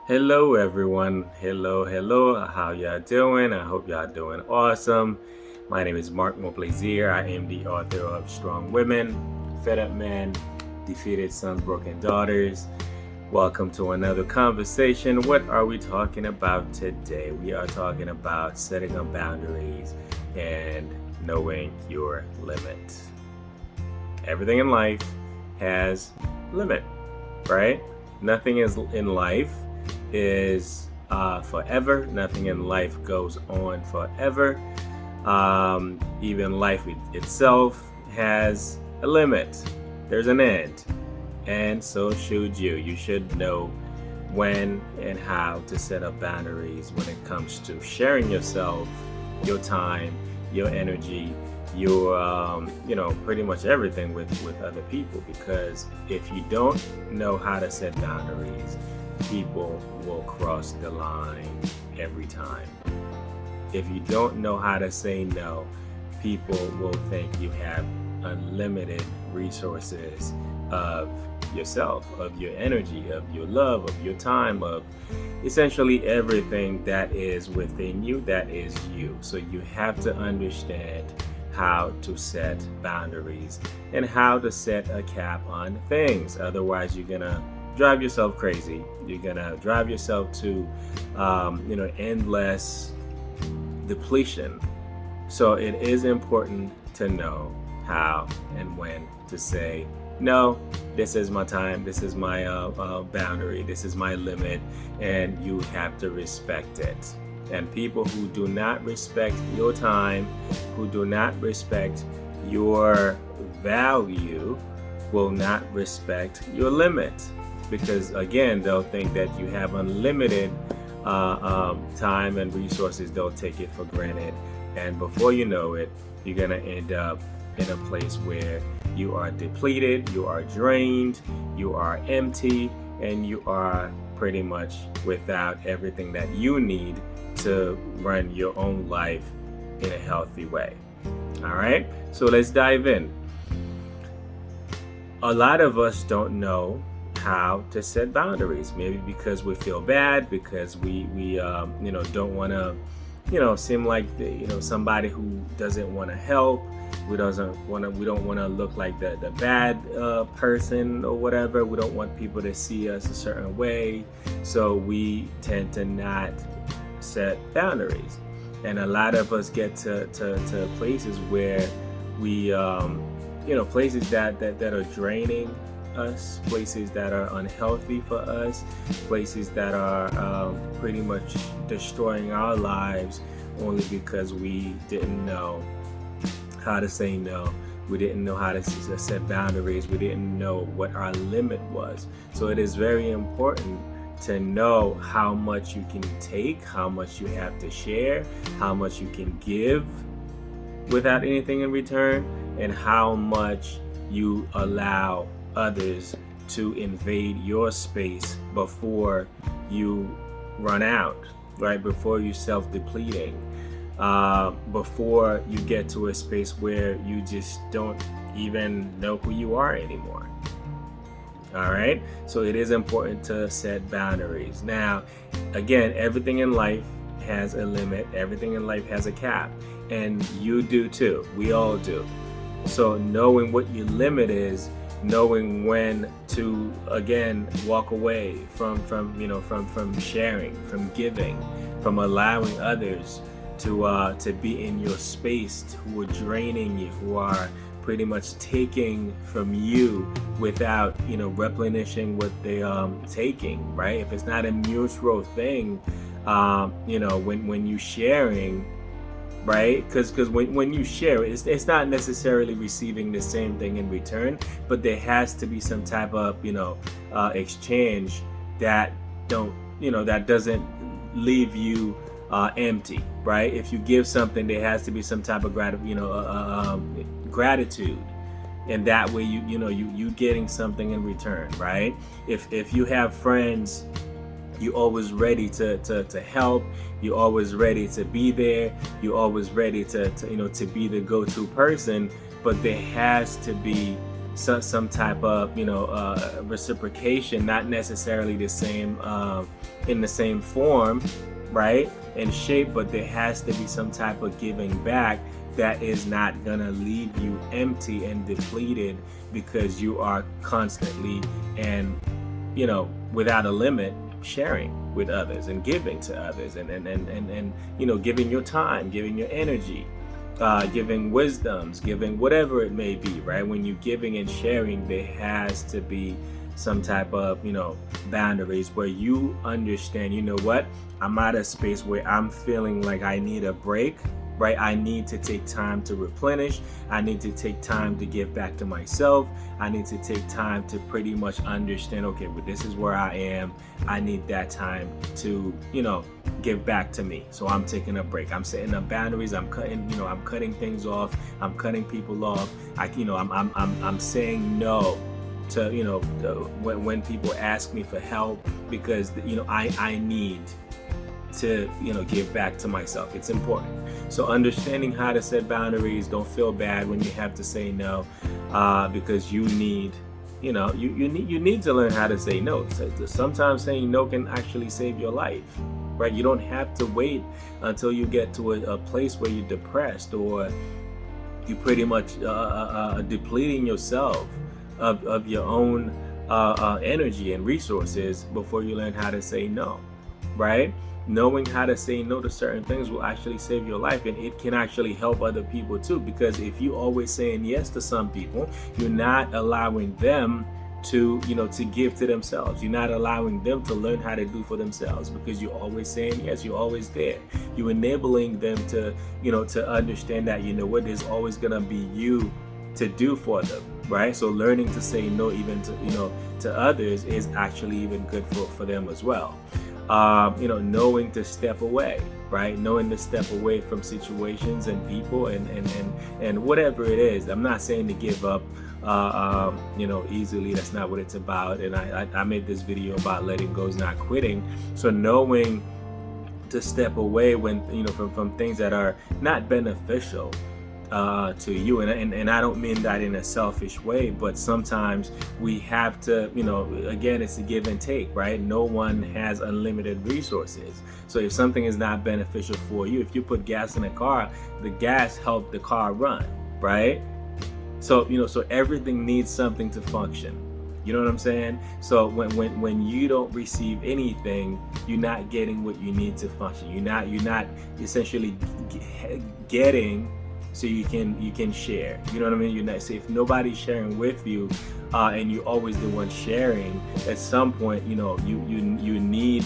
Hello, everyone. Hello. How y'all doing? I hope y'all doing awesome. My name is Mark Moplaisir. I am the author of Strong Women, Fed Up Men, Defeated Sons, Broken Daughters. Welcome to another conversation. What are we talking about today? We are talking about setting up boundaries and knowing your limit. Everything in life has limit, right? Nothing is in life is forever. Nothing in life goes on forever. Even life itself has a limit. There's an end, and so should you. You should know when and how to set up boundaries when it comes to sharing yourself, your time, your energy, your pretty much everything with other people. Because if you don't know how to set boundaries, people will cross the line every time. If you don't know how to say no, people will think you have unlimited resources of yourself, of your energy, of your love, of your time, of essentially everything that is within you, that is you. So you have to understand how to set boundaries and how to set a cap on things. Otherwise, you're gonna drive yourself crazy. You're gonna drive yourself to, endless depletion. So it is important to know how and when to say no. This is my time. This is my boundary. This is my limit, and you have to respect it. And people who do not respect your time, who do not respect your value, will not respect your limit. Because again, they'll think that you have unlimited time and resources. They'll take it for granted, and before you know it, you're gonna end up in a place where you are depleted, you are drained, you are empty, and you are pretty much without everything that you need to run your own life in a healthy way. All right, so let's dive in. A lot of us don't know how to set boundaries. Maybe because we feel bad, because we don't want to seem like somebody who doesn't want to help. We don't want to look like the bad person or whatever. We don't want people to see us a certain way, so we tend to not set boundaries. And a lot of us get to places where we places that are draining us, places that are unhealthy for us, places that are pretty much destroying our lives, only because we didn't know how to say no. We didn't know how to set boundaries. We didn't know what our limit was. So it is very important to know how much you can take, how much you have to share, how much you can give without anything in return, and how much you allow others to invade your space before you run out, right? Before you self-depleting, before you get to a space where you just don't even know who you are anymore. All right, so it is important to set boundaries. Now, again, everything in life has a limit, everything in life has a cap, and you do too. We all do. So knowing what your limit is, knowing when to again walk away from sharing, from giving, from allowing others to be in your space, who are draining you, who are pretty much taking from you without replenishing what they taking, right? If it's not a mutual thing, when you sharing, right? Because when you share, it's not necessarily receiving the same thing in return, but there has to be some type of exchange that that doesn't leave you empty, right? If you give something, there has to be some type of gratitude, and that way you getting something in return, right? If you have friends, you're always ready to help. You're always ready to be there. You're always ready to be the go-to person. But there has to be some type of reciprocation, not necessarily the same in the same form, right, and shape, but there has to be some type of giving back that is not gonna leave you empty and depleted, because you are constantly and without a limit sharing with others and giving to others, and giving your time, giving your energy, giving wisdoms, giving whatever it may be, right? When you're giving and sharing, there has to be some type of boundaries where you understand, what, I'm at a space where I'm feeling like I need a break, right? I need to take time to replenish. I need to take time to give back to myself. I need to take time to pretty much understand, okay, but this is where I am. I need that time to, give back to me. So I'm taking a break. I'm setting up boundaries. I'm cutting things off. I'm cutting people off. I'm saying no to, when people ask me for help, because, I need to give back to myself. It's important. So understanding how to set boundaries, don't feel bad when you have to say no, because you need you need to learn how to say no. So sometimes saying no can actually save your life, right? You don't have to wait until you get to a place where you're depressed, or you pretty much depleting yourself of your own energy and resources before you learn how to say no, right? Knowing how to say no to certain things will actually save your life, and it can actually help other people too, because if you always saying yes to some people, you're not allowing them to give to themselves. You're not allowing them to learn how to do for themselves, because you're always saying yes. You're always there. You're enabling them to to understand that there's always gonna be you to do for them, right? So learning to say no even to others is actually even good for them as well. Knowing to step away, right? Knowing to step away from situations and people and whatever it is. I'm not saying to give up easily. That's not what it's about. And I made this video about letting go is not quitting. So knowing to step away when from things that are not beneficial to you, and I don't mean that in a selfish way, but sometimes we have to, again, it's a give and take, right? No one has unlimited resources. So if something is not beneficial for you, if you put gas in a car, the gas helped the car run, right? So so everything needs something to function. You know what I'm saying? So when you don't receive anything, you're not getting what you need to function. You're not essentially getting, so you can share. You know what I mean? You're not, so if nobody's sharing with you, and you're always the one sharing, at some point, you need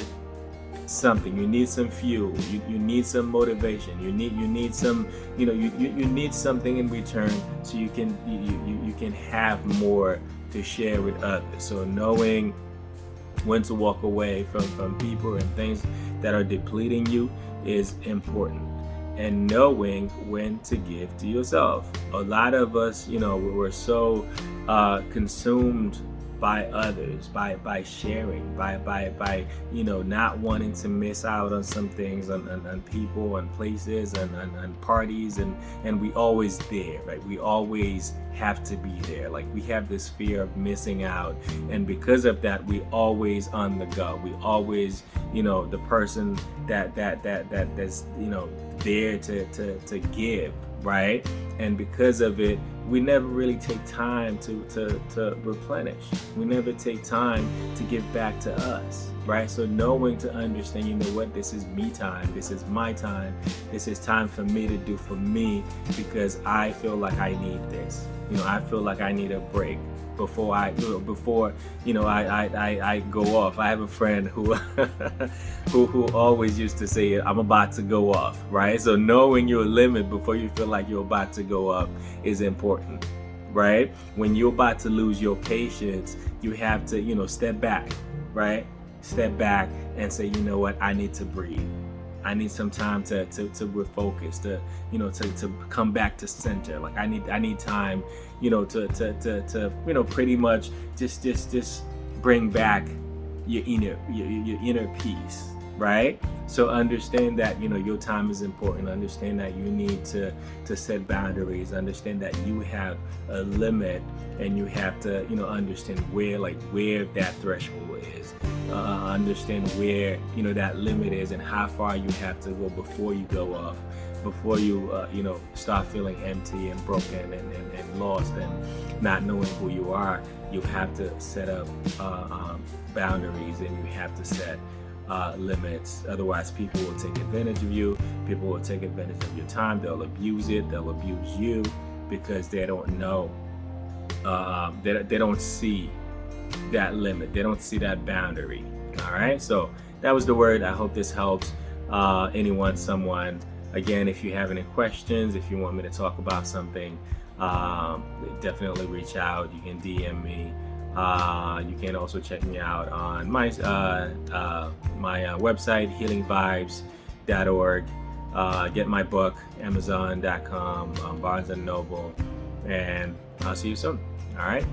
something. You need some fuel. You need some motivation. You need some, you need something in return, so you can have more to share with others. So knowing when to walk away from people and things that are depleting you is important. And knowing when to give to yourself. A lot of us, we're so consumed by others, by sharing, by not wanting to miss out on some things, on people, on places, and parties, and we always there, right? We always have to be there. Like, we have this fear of missing out, and because of that, we always on the go. We always, the person that's there to give, right? And because of it, we never really take time to replenish. We never take time to give back to us, right? So knowing to understand, this is me time, this is my time, this is time for me to do for me, because I feel like I need this. I feel like I need a break before I go off. I have a friend who who always used to say, I'm about to go off, right? So knowing your limit before you feel like you're about to go up is important, right? When you're about to lose your patience, you have to step back, right? Step back and say, I need to breathe. I need some time to refocus, to come back to center. Like, I need time, to pretty much just bring back your inner peace, right? So understand that your time is important. Understand that you need to set boundaries. Understand that you have a limit, and you have to understand where that threshold is. Understand where that limit is and how far you have to go before you go off, before you start feeling empty and broken and lost and not knowing who you are. You have to set up boundaries, and you have to set limits. Otherwise, people will take advantage of you. People will take advantage of your time. They'll abuse it. They'll abuse you because they don't know. They don't see that limit. They don't see that boundary. All right. So that was the word. I hope this helps anyone, someone. Again, if you have any questions, if you want me to talk about something, definitely reach out. You can DM me. You can also check me out on my website, healingvibes.org. Get my book, Amazon.com, Barnes & Noble, and I'll see you soon. All right?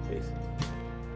Peace.